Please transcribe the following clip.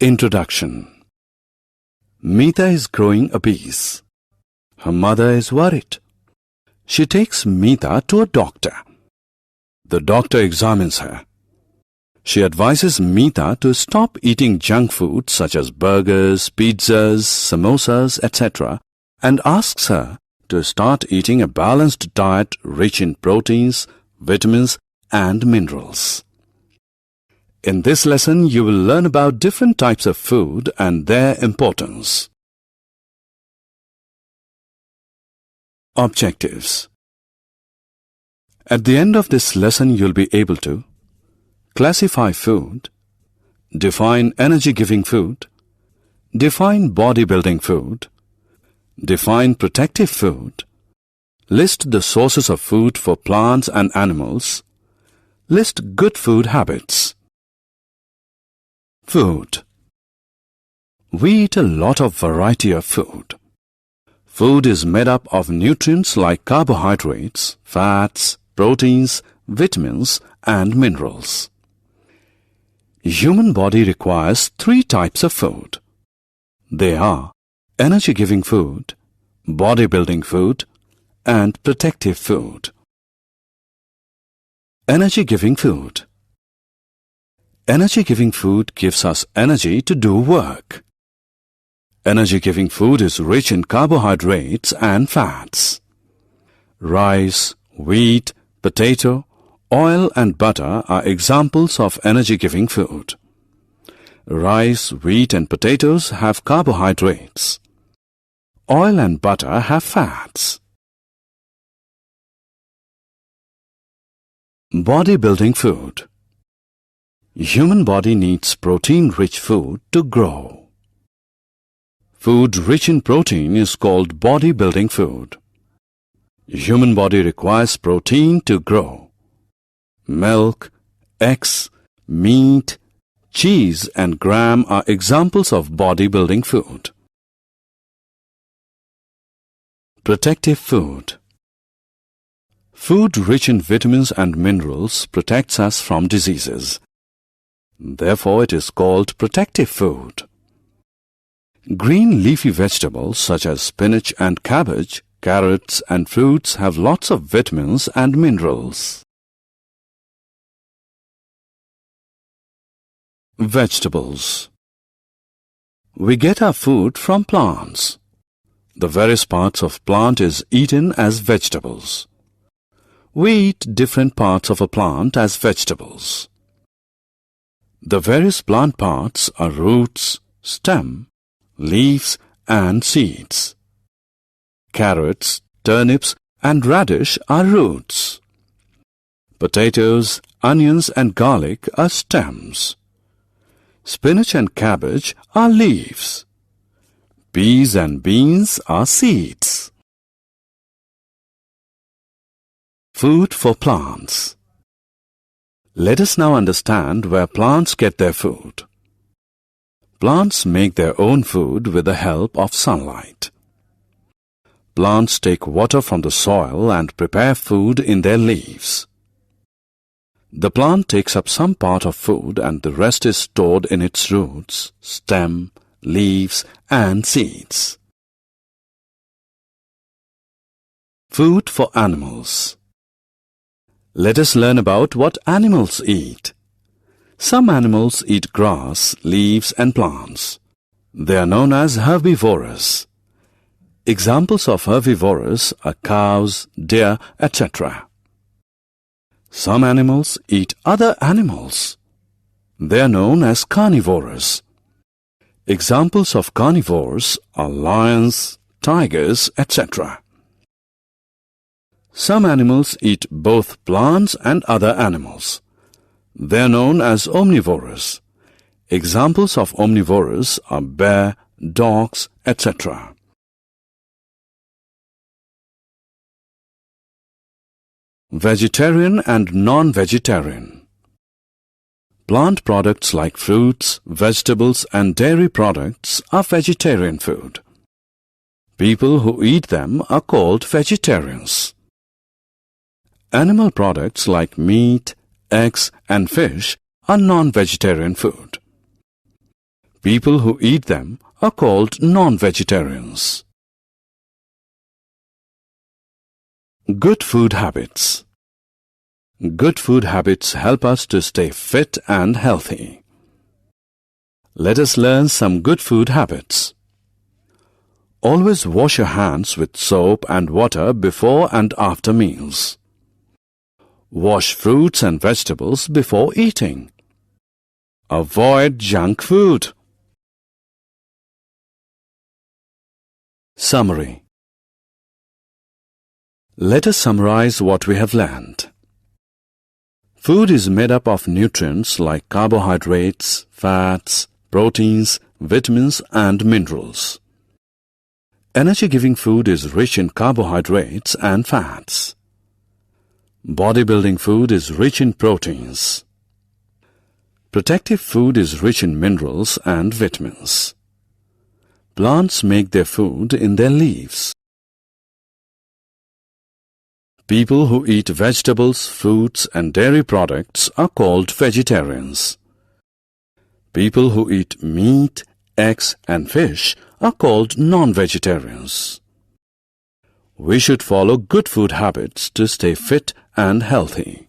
Introduction. Meeta is growing apace. Her mother is worried. She takes Meeta to a doctor. The doctor examines her. She advises Meeta to stop eating junk food such as burgers, pizzas, samosas, etc. and asks her to start eating a balanced diet rich in proteins, vitamins and minerals. In this lesson, you will learn about different types of food and their importance. Objectives. At the end of this lesson, you'll be able to classify food, define energy-giving food, define bodybuilding food, define protective food, list the sources of food for plants and animals, list good food habits. Food. We eat a lot of variety of food. Food is made up of nutrients like carbohydrates, fats, proteins, vitamins and minerals. Human body requires 3 types of food. They are energy-giving food, bodybuilding food and protective food. Energy-giving food. Energy-giving food gives us energy to do work. Energy-giving food is rich in carbohydrates and fats. Rice, wheat, potato, oil and butter are examples of energy-giving food. Rice, wheat and potatoes have carbohydrates. Oil and butter have fats. Bodybuilding food. Human body needs protein-rich food to grow. Food rich in protein is called bodybuilding food. Human body requires protein to grow. Milk, eggs, meat, cheese and gram are examples of bodybuilding food. Protective food. Food rich in vitamins and minerals protects us from diseases. Therefore, it is called protective food. Green leafy vegetables such as spinach and cabbage, carrots and fruits have lots of vitamins and minerals. Vegetables. We get our food from plants. The various parts of plant is eaten as vegetables. We eat different parts of a plant as vegetables. The various plant parts are roots, stem, leaves and seeds. Carrots, turnips and radish are roots. Potatoes, onions and garlic are stems. Spinach and cabbage are leaves. Peas and beans are seeds. Food for plants. Let us now understand where plants get their food. Plants make their own food with the help of sunlight. Plants take water from the soil and prepare food in their leaves. The plant takes up some part of food and the rest is stored in its roots, stem, leaves and seeds. Food for animals. Let us learn about what animals eat. Some animals eat grass, leaves and plants. They are known as herbivorous. Examples of herbivorous are cows, deer, etc. Some animals eat other animals. They are known as carnivorous. Examples of carnivores are lions, tigers, etc. Some animals eat both plants and other animals. They are known as omnivorous. Examples of omnivorous are bear, dogs, etc. Vegetarian and non-vegetarian. Plant products like fruits, vegetables and dairy products are vegetarian food. People who eat them are called vegetarians. Animal products like meat, eggs and fish are non-vegetarian food. People who eat them are called non-vegetarians. Good food habits. Good food habits help us to stay fit and healthy. Let us learn some good food habits. Always wash your hands with soap and water before and after meals. Wash fruits and vegetables before eating. Avoid junk food. Summary. Let us summarize what we have learned. Food is made up of nutrients like carbohydrates, fats, proteins, vitamins and minerals. Energy-giving food is rich in carbohydrates and fats. Bodybuilding food is rich in proteins. Protective food is rich in minerals and vitamins. Plants make their food in their leaves. People who eat vegetables, fruits and dairy products are called vegetarians. People who eat meat, eggs and fish are called non-vegetarians. We should follow good food habits to stay fit and healthy.